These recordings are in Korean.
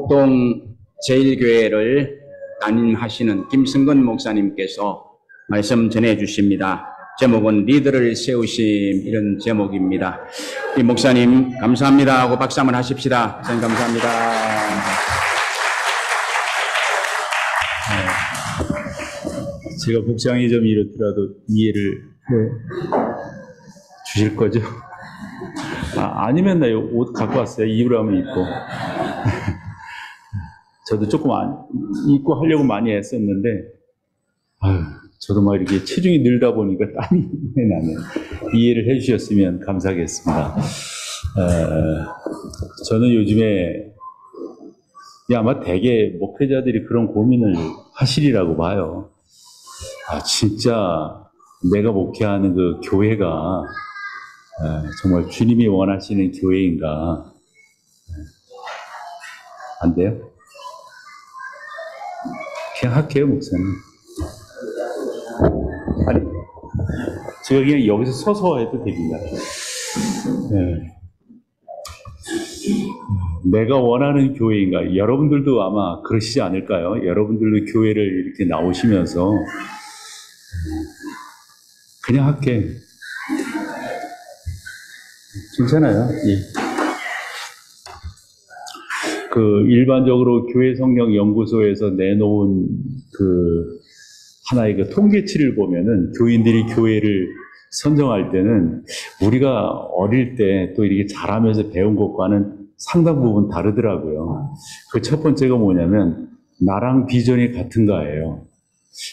동 제1교회를 담임하시는 김승건 목사님께서 말씀 전해 주십니다. 제목은 리더를 세우심, 이런 제목입니다. 이 목사님 감사합니다 하고 박수 한번 하십시다. 목사님 감사합니다. 제가 복장이 좀 이렇더라도 이해를 주실 거죠? 아니면 나 옷 갖고 왔어요. 입으라면 입고. 저도 조금 입고 하려고 많이 했었는데, 저도 막 이렇게 체중이 늘다 보니까 땀이 나네요. 이해를 해주셨으면 감사하겠습니다. 저는 요즘에 아마 대개 목회자들이 그런 고민을 하시리라고 봐요. 진짜 내가 목회하는 그 교회가 정말 주님이 원하시는 교회인가? 안 돼요? 그냥 할게요, 목사님. 아니, 제가 그냥 여기서 서서 해도 됩니다. 내가 원하는 교회인가? 여러분들도 아마 그러시지 않을까요? 여러분들도 교회를 이렇게 나오시면서 그냥 할게. 괜찮아요. 예. 일반적으로 교회 성경 연구소에서 내놓은 하나의 통계치를 보면은 교인들이 교회를 선정할 때는 우리가 어릴 때 또 이렇게 자라면서 배운 것과는 상당 부분 다르더라고요. 그 첫 번째가 뭐냐면 나랑 비전이 같은가예요.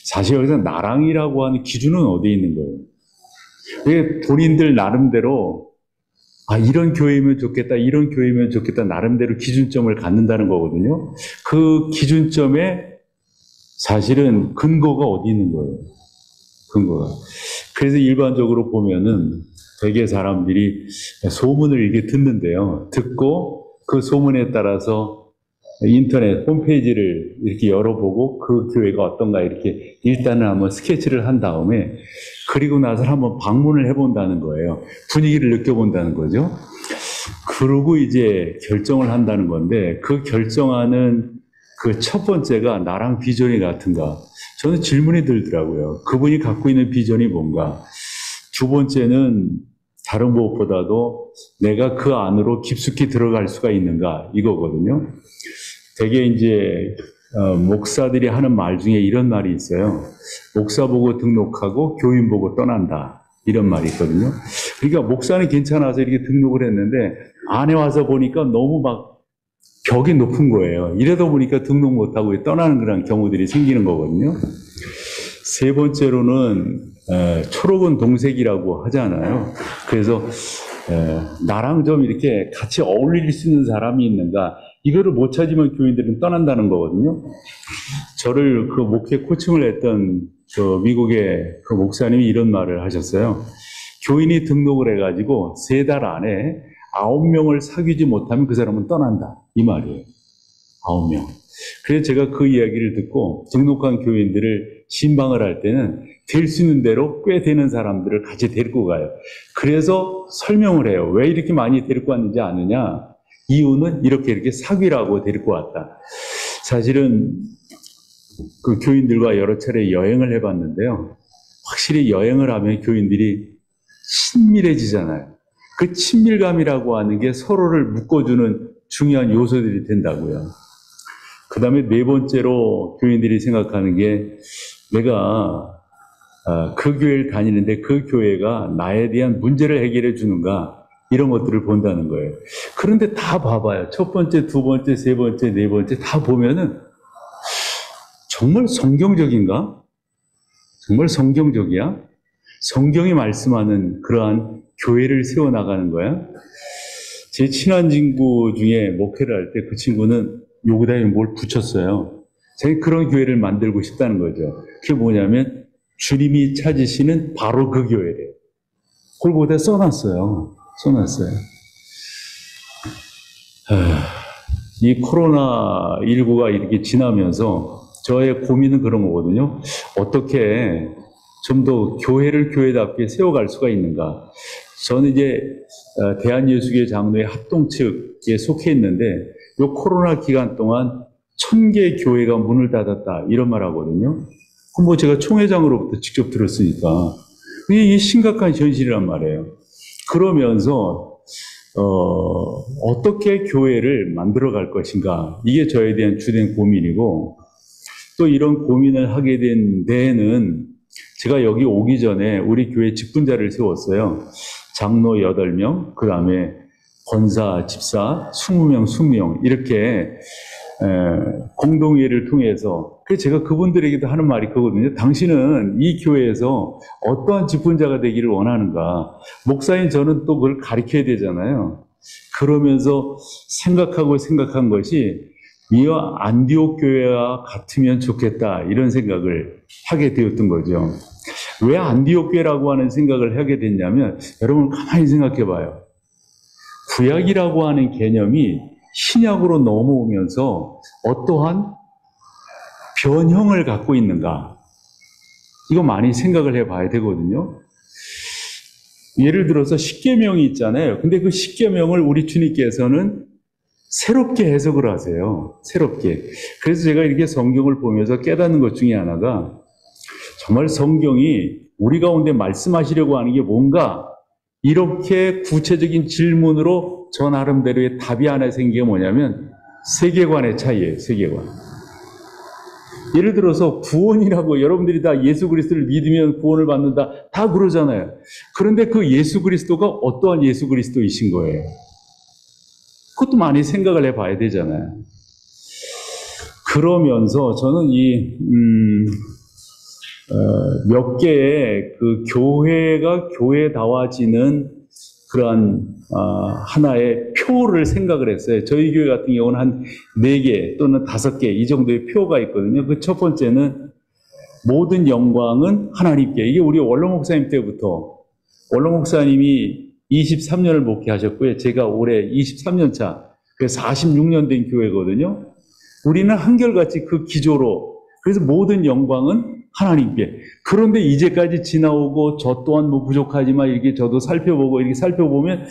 사실 여기서 나랑이라고 하는 기준은 어디에 있는 거예요? 왜 본인들 나름대로 이런 교회면 좋겠다, 이런 교회면 좋겠다, 나름대로 기준점을 갖는다는 거거든요. 그 기준점에 사실은 근거가 어디 있는 거예요? 근거가. 그래서 일반적으로 보면은 되게 사람들이 소문을 이렇게 듣는데요. 듣고 그 소문에 따라서 인터넷 홈페이지를 이렇게 열어보고 그 교회가 어떤가 이렇게 일단은 한번 스케치를 한 다음에 그리고 나서 한번 방문을 해본다는 거예요. 분위기를 느껴본다는 거죠. 그러고 이제 결정을 한다는 건데 그 결정하는 그 첫 번째가 나랑 비전이 같은가? 저는 질문이 들더라고요. 그분이 갖고 있는 비전이 뭔가? 두 번째는 다른 무엇보다도 내가 그 안으로 깊숙이 들어갈 수가 있는가? 이거거든요. 되게 이제 목사들이 하는 말 중에 이런 말이 있어요. 목사 보고 등록하고 교인 보고 떠난다. 이런 말이 있거든요. 그러니까 목사는 괜찮아서 이렇게 등록을 했는데 안에 와서 보니까 너무 막 벽이 높은 거예요. 이러다 보니까 등록 못하고 떠나는 그런 경우들이 생기는 거거든요. 세 번째로는 초록은 동색이라고 하잖아요. 그래서 나랑 좀 이렇게 같이 어울릴 수 있는 사람이 있는가? 이거를 못 찾으면 교인들은 떠난다는 거거든요. 저를 목회 코칭을 했던 미국의 목사님이 이런 말을 하셨어요. 교인이 등록을 해가지고 3달 안에 9명을 사귀지 못하면 그 사람은 떠난다. 이 말이에요. 9명. 그래서 제가 그 이야기를 듣고 등록한 교인들을 신방을 할 때는 될 수 있는 대로 꽤 되는 사람들을 같이 데리고 가요. 그래서 설명을 해요. 왜 이렇게 많이 데리고 왔는지 아느냐? 이유는 이렇게 사귀라고 데리고 왔다. 사실은 그 교인들과 여러 차례 여행을 해봤는데요. 확실히 여행을 하면 교인들이 친밀해지잖아요. 그 친밀감이라고 하는 게 서로를 묶어주는 중요한 요소들이 된다고요. 그 다음에 네 번째로 교인들이 생각하는 게 내가 그 교회를 다니는데 그 교회가 나에 대한 문제를 해결해 주는가 이런 것들을 본다는 거예요. 그런데 다 봐봐요. 첫 번째, 두 번째, 세 번째, 네 번째 다 보면은 정말 성경적인가? 정말 성경적이야? 성경이 말씀하는 그러한 교회를 세워나가는 거야? 제 친한 친구 중에 목회를 할 때 그 친구는 여기다 뭘 붙였어요. 자기 그런 교회를 만들고 싶다는 거죠. 그게 뭐냐면 주님이 찾으시는 바로 그 교회래요. 그걸 거기다 써놨어요. 이 코로나19가 이렇게 지나면서 저의 고민은 그런 거거든요. 어떻게 좀 더 교회를 교회답게 세워갈 수가 있는가. 저는 이제 대한예수교 장로회 합동 측에 속해 있는데 요 코로나 기간 동안 1000개 교회가 문을 닫았다 이런 말 하거든요. 그럼 뭐 제가 총회장으로부터 직접 들었으니까 이게 심각한 현실이란 말이에요. 그러면서 어떻게 교회를 만들어갈 것인가 이게 저에 대한 주된 고민이고 또 이런 고민을 하게 된 데에는 제가 여기 오기 전에 우리 교회 직분자를 세웠어요. 장로 8명, 그 다음에 권사, 집사 20명, 20명 이렇게 공동회의를 통해서 그래서 제가 그분들에게도 하는 말이 그거거든요. 당신은 이 교회에서 어떠한 직분자가 되기를 원하는가. 목사인 저는 또 그걸 가르쳐야 되잖아요. 그러면서 생각한 것이 이 안디옥 교회와 같으면 좋겠다 이런 생각을 하게 되었던 거죠. 왜 안디옥 교회라고 하는 생각을 하게 됐냐면 여러분 가만히 생각해 봐요. 구약이라고 하는 개념이 신약으로 넘어오면서 어떠한 변형을 갖고 있는가 이거 많이 생각을 해봐야 되거든요. 예를 들어서 십계명이 있잖아요. 근데 그 십계명을 우리 주님께서는 새롭게 해석을 하세요. 새롭게. 그래서 제가 이렇게 성경을 보면서 깨닫는 것 중에 하나가 정말 성경이 우리 가운데 말씀하시려고 하는 게 뭔가 이렇게 구체적인 질문으로 저 나름대로의 답이 하나 생긴 게 뭐냐면 세계관의 차이예요. 세계관. 예를 들어서 구원이라고 여러분들이 다 예수 그리스도를 믿으면 구원을 받는다 다 그러잖아요. 그런데 그 예수 그리스도가 어떠한 예수 그리스도이신 거예요? 그것도 많이 생각을 해봐야 되잖아요. 그러면서 저는 몇 개의 그 교회가 교회다워지는 그러한 하나의 표를 생각을 했어요. 저희 교회 같은 경우는 한 4개 또는 5개 이 정도의 표가 있거든요. 그 첫 번째는 모든 영광은 하나님께. 이게 우리 원로 목사님 때부터 원로 목사님이 23년을 목회하셨고요. 제가 올해 23년 차, 그래서 46년 된 교회거든요. 우리는 한결같이 그 기조로, 그래서 모든 영광은 하나님께. 그런데 이제까지 지나오고 저 또한 뭐 부족하지만 이렇게 저도 살펴보고 이렇게 살펴보면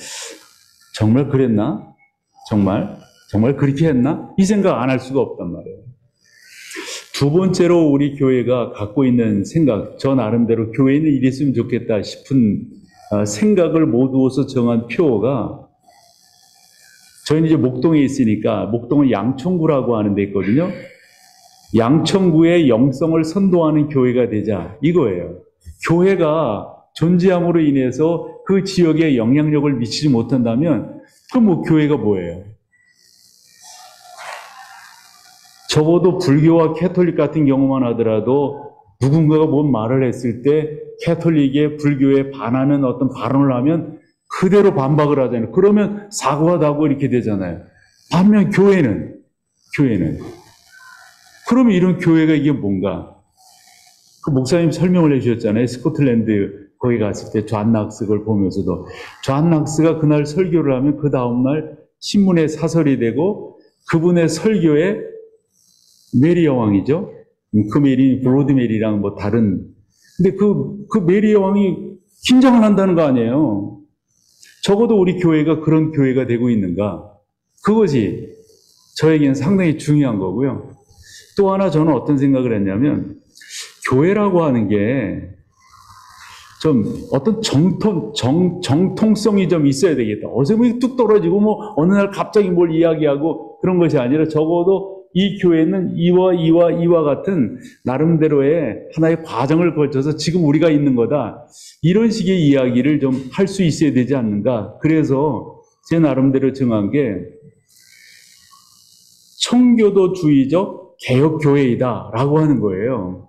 정말 그랬나? 정말 그렇게 했나? 이 생각 안 할 수가 없단 말이에요. 두 번째로 우리 교회가 갖고 있는 생각, 저 나름대로 교회는 이랬으면 좋겠다 싶은 생각을 모두어서 정한 표가 저희는 이제 목동에 있으니까 목동은 양천구라고 하는 데 있거든요. 양천구의 영성을 선도하는 교회가 되자 이거예요. 교회가 존재함으로 인해서 그 지역에 영향력을 미치지 못한다면 그럼 뭐 교회가 뭐예요? 적어도 불교와 캐톨릭 같은 경우만 하더라도 누군가가 뭔 말을 했을 때 캐톨릭의 불교에 반하는 어떤 발언을 하면 그대로 반박을 하잖아요. 그러면 사고하다고 이렇게 되잖아요. 반면 교회는 그러면 이런 교회가 이게 뭔가? 그 목사님 설명을 해주셨잖아요. 스코틀랜드 거기 갔을 때 존 낙스 그걸 보면서도 존 낙스가 그날 설교를 하면 그 다음날 신문에 사설이 되고 그분의 설교에 메리 여왕이죠. 그 메리 브로드 메리랑 뭐 다른 근데 그 메리 여왕이 긴장을 한다는 거 아니에요. 적어도 우리 교회가 그런 교회가 되고 있는가? 그것이 저에게는 상당히 중요한 거고요. 또 하나 저는 어떤 생각을 했냐면 교회라고 하는 게 좀 어떤 정통성이 좀 있어야 되겠다. 어서 뭐 뚝 떨어지고 뭐 어느 날 갑자기 뭘 이야기하고 그런 것이 아니라 적어도 이 교회는 이와 같은 나름대로의 하나의 과정을 거쳐서 지금 우리가 있는 거다. 이런 식의 이야기를 좀 할 수 있어야 되지 않는가. 그래서 제 나름대로 정한 게 청교도주의적 개혁교회이다라고 하는 거예요.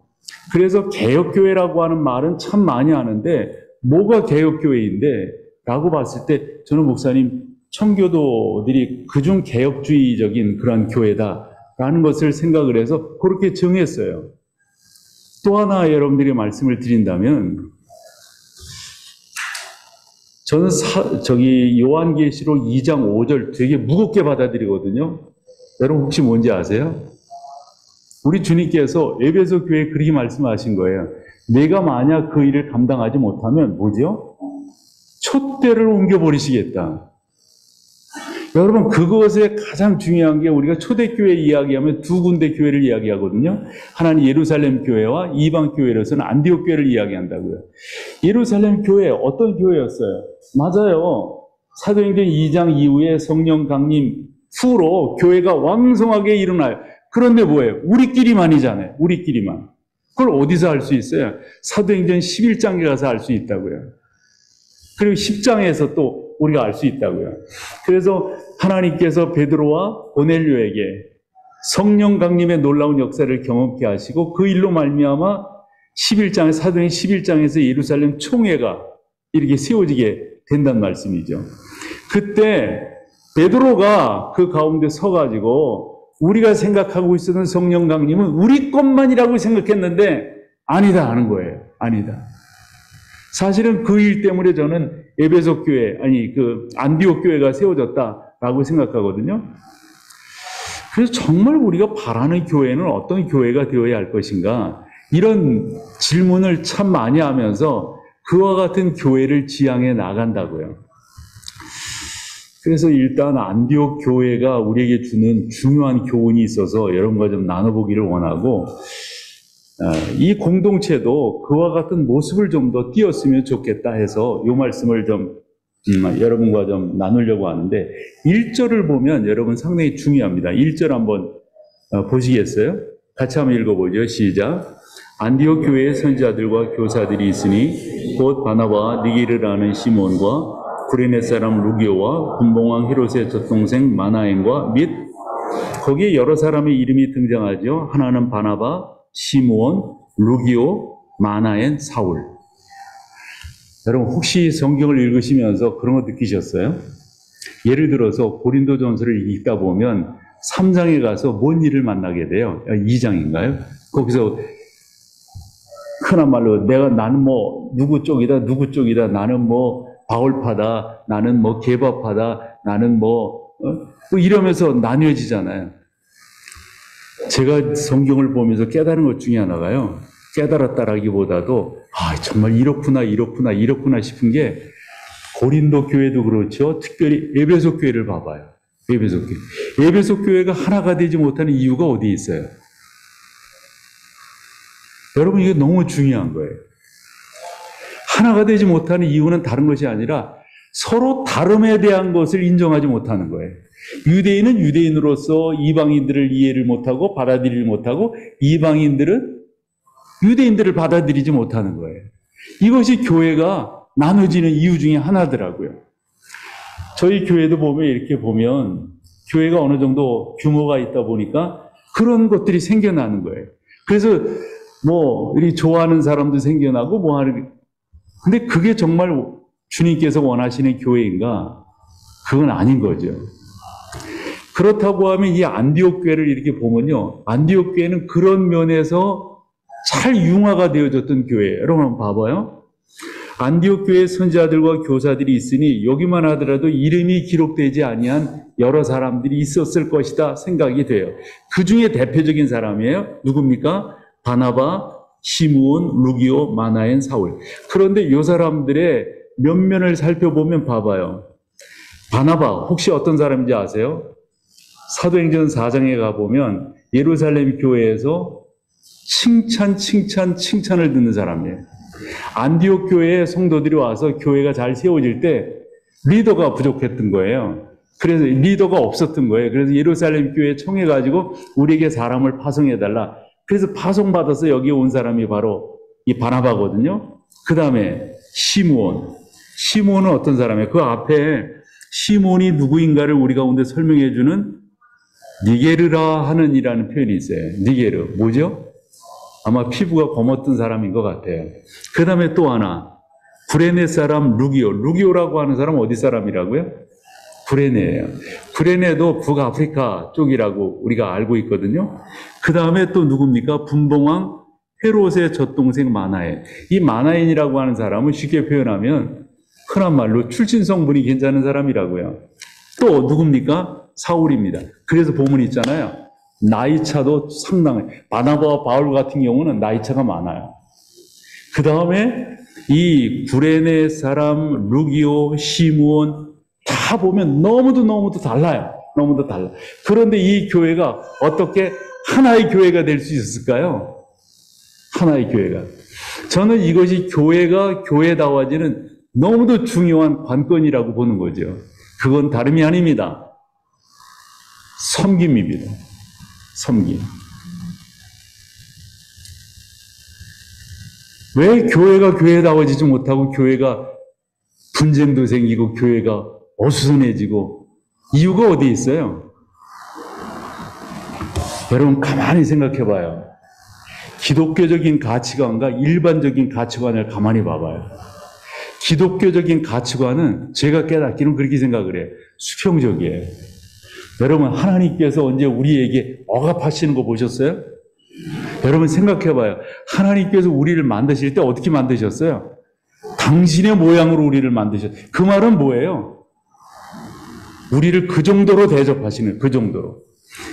그래서 개혁교회라고 하는 말은 참 많이 하는데 뭐가 개혁교회인데? 라고 봤을 때 저는 목사님 청교도들이 그중 개혁주의적인 그런 교회다라는 것을 생각을 해서 그렇게 정했어요. 또 하나 여러분들이 말씀을 드린다면 저는 요한계시록 2장 5절 되게 무겁게 받아들이거든요. 여러분 혹시 뭔지 아세요? 우리 주님께서 에베소 교회에 그렇게 말씀하신 거예요. 내가 만약 그 일을 감당하지 못하면 뭐죠? 촛대를 옮겨버리시겠다. 여러분, 그것에 가장 중요한 게 우리가 초대교회 이야기하면 두 군데 교회를 이야기하거든요. 하나는 예루살렘 교회와 이방 교회로서는 안디옥 교회를 이야기한다고요. 예루살렘 교회 어떤 교회였어요? 맞아요. 사도행전 2장 이후에 성령 강림 후로 교회가 왕성하게 일어나요. 그런데 뭐예요? 우리끼리만이잖아요. 우리끼리만. 그걸 어디서 알 수 있어요? 사도행전 11장에 가서 알 수 있다고요. 그리고 10장에서 또 우리가 알 수 있다고요. 그래서 하나님께서 베드로와 고넬료에게 성령 강림의 놀라운 역사를 경험케 하시고 그 일로 말미암아 11장에 사도행 11장에서 예루살렘 총회가 이렇게 세워지게 된다는 말씀이죠. 그때 베드로가 그 가운데 서가지고 우리가 생각하고 있었던 성령 강림은 우리 것만이라고 생각했는데 아니다 하는 거예요. 아니다. 사실은 그 일 때문에 저는 에베소 교회, 안디옥 교회가 세워졌다라고 생각하거든요. 그래서 정말 우리가 바라는 교회는 어떤 교회가 되어야 할 것인가? 이런 질문을 참 많이 하면서 그와 같은 교회를 지향해 나간다고요. 그래서 일단 안디옥 교회가 우리에게 주는 중요한 교훈이 있어서 여러분과 좀 나눠보기를 원하고, 이 공동체도 그와 같은 모습을 좀 더 띄었으면 좋겠다 해서 이 말씀을 좀 여러분과 좀 나누려고 하는데, 1절을 보면 여러분 상당히 중요합니다. 1절 한번 보시겠어요? 같이 한번 읽어보죠. 시작. 안디옥 교회의 선지자들과 교사들이 있으니 곧 바나바와 니게르라는 시몬과 구레네 사람 루기오와 분봉왕 헤롯의 젖동생 마나엔과 및 거기에 여러 사람의 이름이 등장하죠. 하나는 바나바, 시므온, 루기오, 마나엔, 사울. 여러분 혹시 성경을 읽으시면서 그런 거 느끼셨어요? 예를 들어서 고린도전서를 읽다 보면 3장에 가서 뭔 일을 만나게 돼요? 2장인가요? 거기서 흔한 말로 나는 뭐 누구 쪽이다 누구 쪽이다, 나는 뭐 바울파다, 나는 뭐 게바파다, 나는 뭐 이러면서 나뉘어지잖아요. 제가 성경을 보면서 깨달은 것 중에 하나가요, 깨달았다라기보다도 정말 이렇구나 싶은 게, 고린도 교회도 그렇죠. 특별히 에베소 교회를 봐봐요. 에베소 교회가 하나가 되지 못하는 이유가 어디에 있어요? 여러분, 이게 너무 중요한 거예요. 하나가 되지 못하는 이유는 다른 것이 아니라 서로 다름에 대한 것을 인정하지 못하는 거예요. 유대인은 유대인으로서 이방인들을 이해를 못하고 받아들이지 못하고, 이방인들은 유대인들을 받아들이지 못하는 거예요. 이것이 교회가 나눠지는 이유 중에 하나더라고요. 저희 교회도 보면 이렇게 보면 교회가 어느 정도 규모가 있다 보니까 그런 것들이 생겨나는 거예요. 그래서 뭐 우리 좋아하는 사람도 생겨나고 뭐 하는, 근데 그게 정말 주님께서 원하시는 교회인가? 그건 아닌 거죠. 그렇다고 하면 이 안디옥 교회를 이렇게 보면요, 안디옥 교회는 그런 면에서 잘 융화가 되어졌던 교회예요. 여러분 한번 봐봐요. 안디옥 교회의 선지자들과 교사들이 있으니 여기만 하더라도 이름이 기록되지 아니한 여러 사람들이 있었을 것이다 생각이 돼요. 그 중에 대표적인 사람이에요. 누굽니까? 바나바, 시므온, 루기오, 마나엔, 사울. 그런데 이 사람들의 면면을 살펴보면 봐봐요. 바나바 혹시 어떤 사람인지 아세요? 사도행전 4장에 가보면 예루살렘 교회에서 칭찬을 듣는 사람이에요. 안디옥 교회에 성도들이 와서 교회가 잘 세워질 때 리더가 부족했던 거예요. 그래서 리더가 없었던 거예요. 그래서 예루살렘 교회에 청해가지고 우리에게 사람을 파송해달라. 그래서 파송받아서 여기 온 사람이 바로 이 바나바거든요. 그 다음에 시므온은 어떤 사람이에요? 그 앞에 시몬이 누구인가를 우리 가운데 설명해주는 니게르라 하는 이라는 표현이 있어요. 니게르. 뭐죠? 아마 피부가 검었던 사람인 것 같아요. 그 다음에 또 하나, 구레네 사람 루기오라고 하는 사람은 어디 사람이라고요? 구레네예요. 구레네도 북아프리카 쪽이라고 우리가 알고 있거든요. 그 다음에 또 누굽니까? 분봉왕 헤롯의 젖동생 마나엔. 이 마나엔이라고 하는 사람은 쉽게 표현하면 흔한 말로 출신 성분이 괜찮은 사람이라고요. 또 누굽니까? 사울입니다. 그래서 보면 있잖아요. 나이차도 상당해. 바나바와 바울 같은 경우는 나이차가 많아요. 그 다음에 이 구레네 사람 루기오, 시므온, 다 보면 너무도 달라요. 너무도 달라. 그런데 이 교회가 어떻게 하나의 교회가 될 수 있었을까요? 하나의 교회가. 저는 이것이 교회가 교회다워지는 너무도 중요한 관건이라고 보는 거죠. 그건 다름이 아닙니다. 섬김입니다. 섬김. 왜 교회가 교회다워지지 못하고 교회가 분쟁도 생기고 교회가 어수선해지고 이유가 어디 있어요? 여러분 가만히 생각해 봐요. 기독교적인 가치관과 일반적인 가치관을 가만히 봐봐요. 기독교적인 가치관은 제가 깨닫기는 그렇게 생각을 해요. 수평적이에요. 여러분 하나님께서 언제 우리에게 억압하시는 거 보셨어요? 여러분 생각해 봐요. 하나님께서 우리를 만드실 때 어떻게 만드셨어요? 당신의 모양으로 우리를 만드셨어요. 그 말은 뭐예요? 우리를 그 정도로 대접하시는, 그 정도로.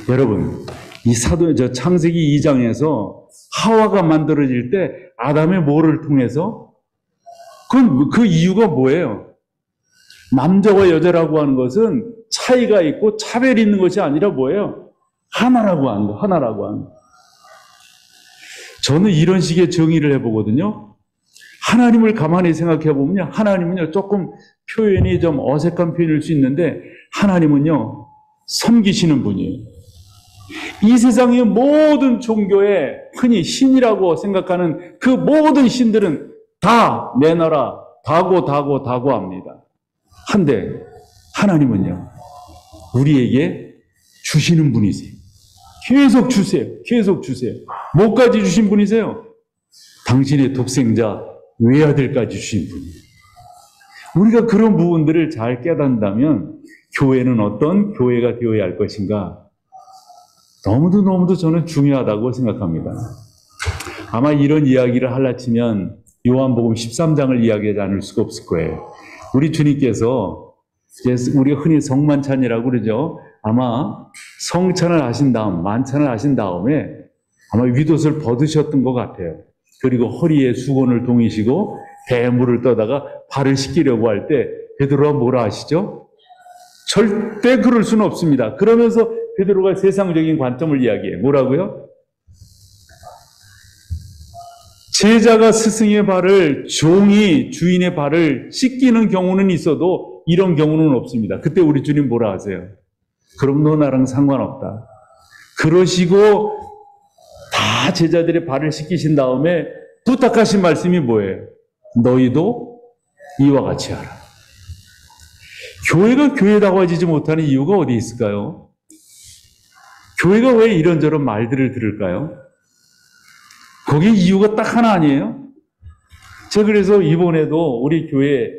여러분, 이 창세기 2장에서 하와가 만들어질 때 아담의 모를 통해서 그 이유가 뭐예요? 남자와 여자라고 하는 것은 차이가 있고 차별이 있는 것이 아니라 뭐예요? 하나라고 하는 거, 하나라고 하는 거. 저는 이런 식의 정의를 해보거든요. 하나님을 가만히 생각해 보면요. 하나님은요, 조금 표현이 좀 어색한 표현일 수 있는데, 하나님은요, 섬기시는 분이에요. 이 세상의 모든 종교에 흔히 신이라고 생각하는 그 모든 신들은 다 내놔라, 다고 합니다. 한데, 하나님은요, 우리에게 주시는 분이세요. 계속 주세요. 계속 주세요. 뭐까지 주신 분이세요? 당신의 독생자 외아들까지 주신 분이에요. 우리가 그런 부분들을 잘 깨닫는다면 교회는 어떤 교회가 되어야 할 것인가? 너무도 저는 중요하다고 생각합니다. 아마 이런 이야기를 하려 치면 요한복음 13장을 이야기하지 않을 수가 없을 거예요. 우리 주님께서 우리가 흔히 성만찬이라고 그러죠. 아마 성찬을 하신 다음, 만찬을 하신 다음에 아마 윗옷을 벗으셨던 것 같아요. 그리고 허리에 수건을 동이시고 배에 물을 떠다가 발을 씻기려고 할 때 베드로가 뭐라 하시죠? 절대 그럴 수는 없습니다. 그러면서 베드로가 세상적인 관점을 이야기해요. 뭐라고요? 제자가 스승의 발을, 종이 주인의 발을 씻기는 경우는 있어도 이런 경우는 없습니다. 그때 우리 주님 뭐라 하세요? 그럼 너 나랑 상관없다. 그러시고 다 제자들의 발을 씻기신 다음에 부탁하신 말씀이 뭐예요? 너희도 이와 같이 하라. 교회가 교회다워지지 못하는 이유가 어디 있을까요? 교회가 왜 이런저런 말들을 들을까요? 거기에 이유가 딱 하나 아니에요? 제가 그래서 이번에도 우리 교회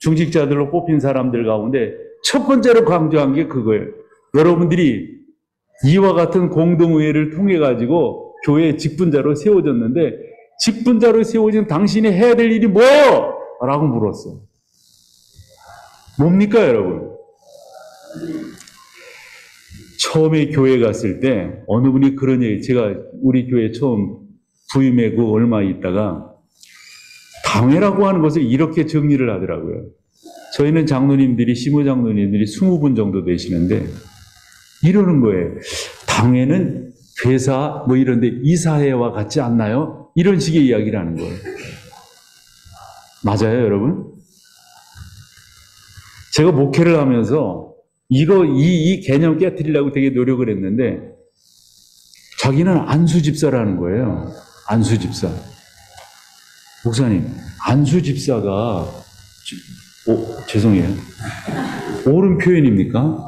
중직자들로 뽑힌 사람들 가운데 첫 번째로 강조한 게 그거예요. 여러분들이 이와 같은 공동의회를 통해 가지고 교회 직분자로 세워졌는데 직분자로 세워진 당신이 해야 될 일이 뭐예요? 라고 물었어요. 뭡니까 여러분? 처음에 교회 갔을 때 어느 분이 그런 얘기, 제가 우리 교회 처음 부임하고 얼마 있다가 당회라고 하는 것을 이렇게 정리를 하더라고요. 저희는 장로님들이, 시무 장로님들이 20분 정도 되시는데 이러는 거예요. 당회는 회사 뭐 이런데 이사회와 같지 않나요? 이런 식의 이야기를 하는 거예요. 맞아요, 여러분? 제가 목회를 하면서 이 개념 깨트리려고 되게 노력을 했는데 자기는 안수집사라는 거예요. 안수집사. 목사님, 안수집사가 죄송해요. 옳은 표현입니까?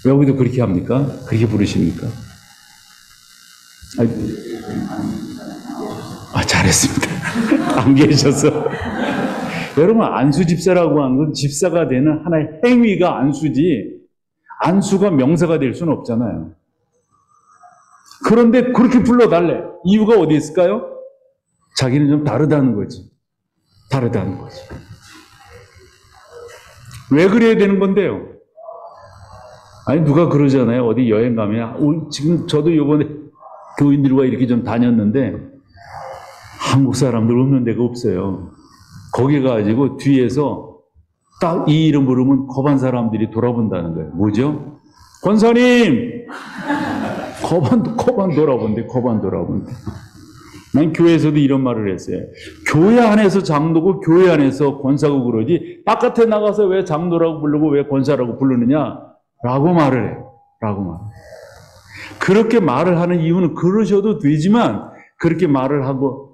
여기도 그렇게 합니까? 그렇게 부르십니까? 잘했습니다. 안 계셔서. 여러분, 안수집사라고 하는 건 집사가 되는 하나의 행위가 안수지, 안수가 명사가 될 수는 없잖아요. 그런데 그렇게 불러달래. 이유가 어디 있을까요? 자기는 좀 다르다는 거지. 다르다는 거지. 왜 그래야 되는 건데요? 아니, 누가 그러잖아요. 어디 여행 가면, 지금 저도 이번에 교인들과 이렇게 좀 다녔는데, 한국 사람들 없는 데가 없어요. 거기 가가지고 뒤에서 딱 이 이름 부르면 겁한 사람들이 돌아본다는 거예요. 뭐죠? 권사님! 겁안 돌아본대. 난 교회에서도 이런 말을 했어요. 교회 안에서 장로고 교회 안에서 권사고 그러지 바깥에 나가서 왜 장로라고 부르고 왜 권사라고 부르느냐? 라고 말을 해요. 그렇게 말을 하는 이유는 그러셔도 되지만 그렇게 말을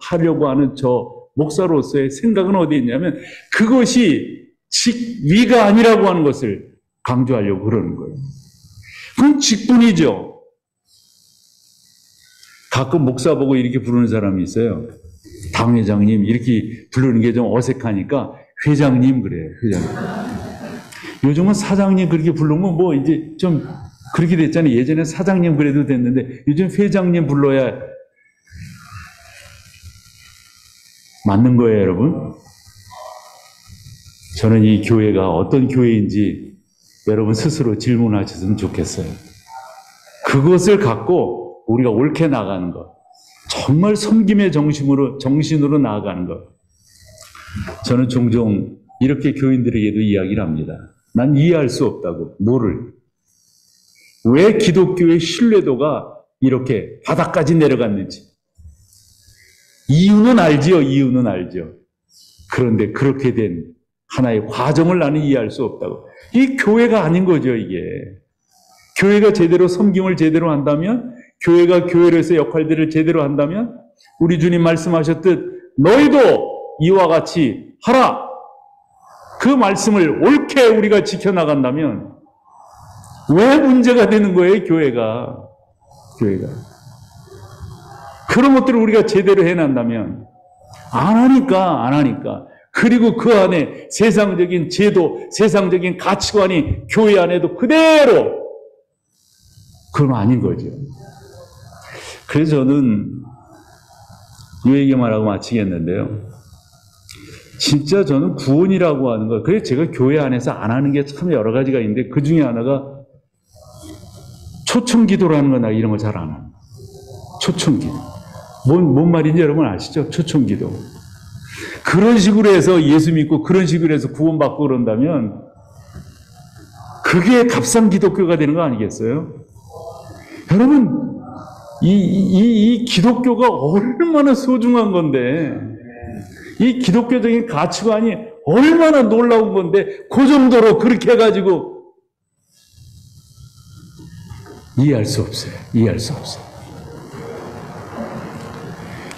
하려고 하는 저 목사로서의 생각은 어디에 있냐면 그것이 직위가 아니라고 하는 것을 강조하려고 그러는 거예요. 그건 직분이죠. 가끔 목사 보고 이렇게 부르는 사람이 있어요. 당회장님 이렇게 부르는 게 좀 어색하니까 회장님 그래요. 회장님. 요즘은 사장님 그렇게 부르면 뭐 이제 좀 그렇게 됐잖아요. 예전에 사장님 그래도 됐는데 요즘 회장님 불러야 맞는 거예요, 여러분. 저는 이 교회가 어떤 교회인지 여러분 스스로 질문하셨으면 좋겠어요. 그것을 갖고 우리가 옳게 나가는 것, 정말 섬김의 정신으로 나아가는 것. 저는 종종 이렇게 교인들에게도 이야기를 합니다. 난 이해할 수 없다고. 뭐를? 왜 기독교의 신뢰도가 이렇게 바닥까지 내려갔는지. 이유는 알지요. 그런데 그렇게 된 하나의 과정을 나는 이해할 수 없다고. 이 교회가 아닌 거죠, 이게. 교회가 제대로 섬김을 제대로 한다면, 교회가 교회로서의 역할들을 제대로 한다면, 우리 주님 말씀하셨듯 너희도 이와 같이 하라. 그 말씀을 옳게 우리가 지켜나간다면 왜 문제가 되는 거예요, 교회가. 그런 것들을 우리가 제대로 해낸다면 안 하니까. 그리고 그 안에 세상적인 제도, 세상적인 가치관이 교회 안에도 그대로 그건 아닌 거죠. 그래서 저는 이 얘기만 하고 마치겠는데요. 진짜 저는 구원이라고 하는 거, 그래서 제가 교회 안에서 안 하는 게 참 여러 가지가 있는데 그 중에 하나가 초청기도라는 거나 이런 거 잘 안 합니다. 초청기도. 뭔 말인지 여러분 아시죠? 초청기도. 그런 식으로 해서 예수 믿고 그런 식으로 해서 구원받고 그런다면 그게 값싼 기독교가 되는 거 아니겠어요? 여러분, 이 기독교가 얼마나 소중한 건데, 이 기독교적인 가치관이 얼마나 놀라운 건데, 그 정도로 그렇게 해가지고 이해할 수 없어요.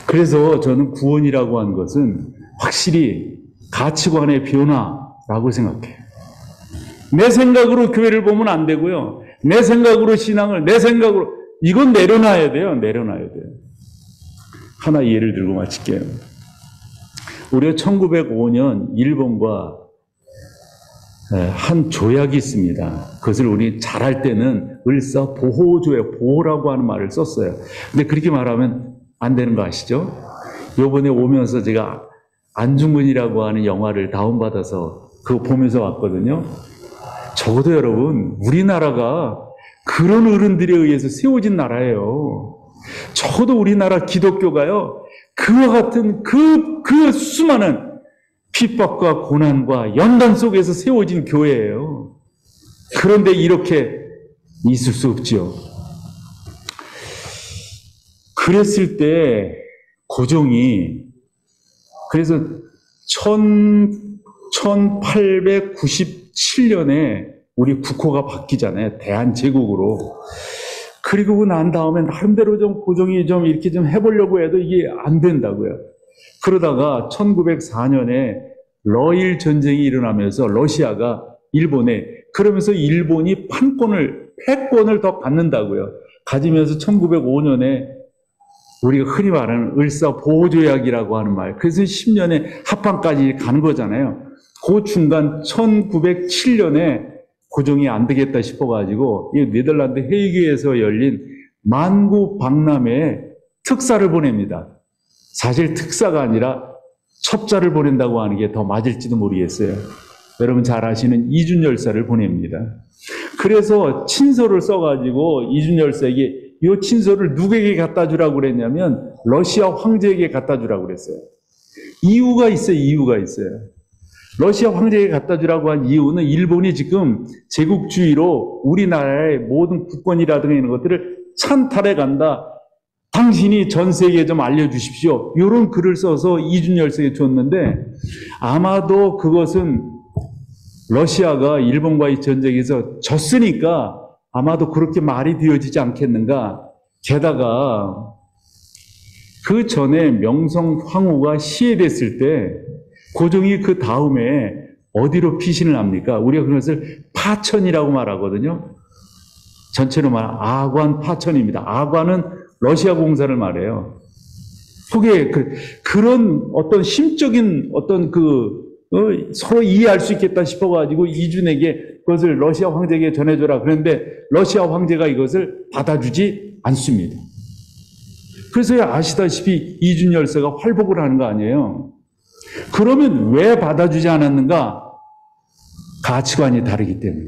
그래서 저는 구원이라고 하는 것은 확실히 가치관의 변화라고 생각해요. 내 생각으로 교회를 보면 안 되고요. 내 생각으로 신앙을, 이건 내려놔야 돼요. 하나 예를 들고 마칠게요. 우리가 1905년 일본과 한 조약이 있습니다. 그것을 우리 잘할 때는 을사보호조약, 보호라고 하는 말을 썼어요. 근데 그렇게 말하면 안 되는 거 아시죠? 요번에 오면서 제가 안중근이라고 하는 영화를 다운받아서 그거 보면서 왔거든요. 적어도 여러분, 우리나라가 그런 어른들에 의해서 세워진 나라예요. 적어도 우리나라 기독교가요, 그와 같은 그 수많은 핍박과 고난과 연단 속에서 세워진 교회예요. 그런데 이렇게 있을 수 없죠. 그랬을 때 고종이, 그래서 1897년에 우리 국호가 바뀌잖아요. 대한제국으로. 그리고 난 다음에 나름대로 좀 고종이 좀 이렇게 좀 해보려고 해도 이게 안 된다고요. 그러다가 1904년에 러일 전쟁이 일어나면서 러시아가 일본에, 그러면서 일본이 패권을 더 갖는다고요. 가지면서 1905년에 우리가 흔히 말하는 을사보호조약이라고 하는 말, 그래서 10년의 합방까지 가는 거잖아요. 그 중간 1907년에 고종이 안 되겠다 싶어가지고 이 네덜란드 헤이그에서 열린 만구 박람회에 특사를 보냅니다. 사실 특사가 아니라 첩자를 보낸다고 하는 게 더 맞을지도 모르겠어요. 여러분 잘 아시는 이준열사를 보냅니다. 그래서 친서를 써가지고 이준열사에게 이 친서를 누구에게 갖다 주라고 그랬냐면 러시아 황제에게 갖다 주라고 그랬어요. 이유가 있어요. 러시아 황제에게 갖다 주라고 한 이유는 일본이 지금 제국주의로 우리나라의 모든 국권이라든가 이런 것들을 찬탈해 간다. 당신이 전 세계에 좀 알려주십시오. 이런 글을 써서 이준 열세에 줬는데 아마도 그것은 러시아가 일본과의 전쟁에서 졌으니까 아마도 그렇게 말이 되어지지 않겠는가. 게다가 그 전에 명성 황후가 시해됐을 때 고종이 그 다음에 어디로 피신을 합니까? 우리가 그것을 파천이라고 말하거든요. 전체로 말하면 아관 파천입니다. 아관은 러시아 공사를 말해요. 그게 그런 어떤 심적인 어떤 서로 이해할 수 있겠다 싶어가지고 이준에게 그것을 러시아 황제에게 전해줘라. 그런데 러시아 황제가 이것을 받아주지 않습니다. 그래서 아시다시피 이준 열세가 활복을 하는 거 아니에요. 그러면 왜 받아주지 않았는가? 가치관이 다르기 때문에.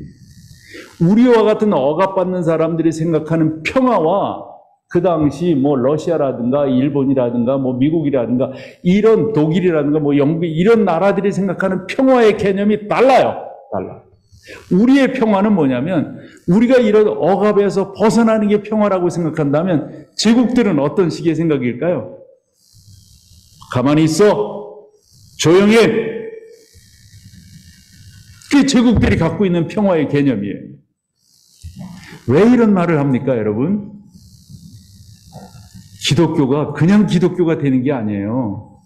우리와 같은 억압받는 사람들이 생각하는 평화와 그 당시 뭐 러시아라든가 일본이라든가 뭐 미국이라든가 이런 독일이라든가 뭐 영국 이런 나라들이 생각하는 평화의 개념이 달라요. 달라. 우리의 평화는 뭐냐면 우리가 이런 억압에서 벗어나는 게 평화라고 생각한다면 제국들은 어떤 식의 생각일까요? 가만히 있어. 조용해. 그게 제국들이 갖고 있는 평화의 개념이에요. 왜 이런 말을 합니까, 여러분? 기독교가 그냥 기독교가 되는 게 아니에요.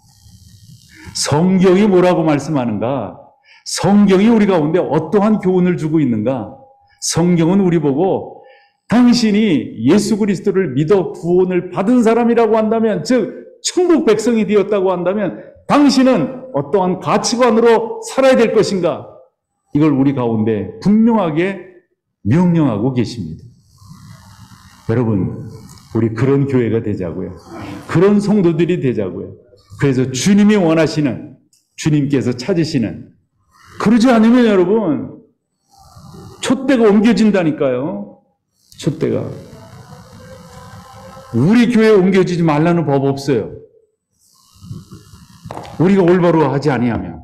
성경이 뭐라고 말씀하는가? 성경이 우리 가운데 어떠한 교훈을 주고 있는가? 성경은 우리 보고 당신이 예수 그리스도를 믿어 구원을 받은 사람이라고 한다면, 즉 천국 백성이 되었다고 한다면 당신은 어떠한 가치관으로 살아야 될 것인가? 이걸 우리 가운데 분명하게 명령하고 계십니다. 여러분, 우리 그런 교회가 되자고요. 그런 성도들이 되자고요. 그래서 주님이 원하시는, 주님께서 찾으시는, 그러지 않으면 여러분 촛대가 옮겨진다니까요. 촛대가. 우리 교회에 옮겨지지 말라는 법 없어요. 우리가 올바로 하지 아니하면.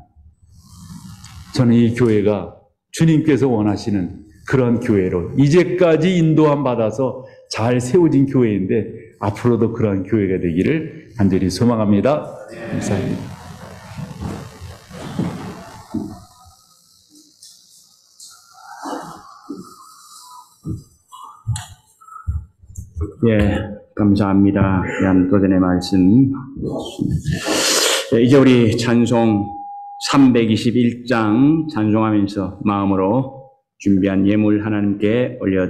저는 이 교회가 주님께서 원하시는 그런 교회로 이제까지 인도함 받아서 잘 세워진 교회인데 앞으로도 그러한 교회가 되기를 간절히 소망합니다. 감사합니다. 예, 감사합니다. 양도전의 말씀. 이제 우리 찬송 321장 찬송하면서 마음으로 준비한 예물 하나님께 올려드립니다.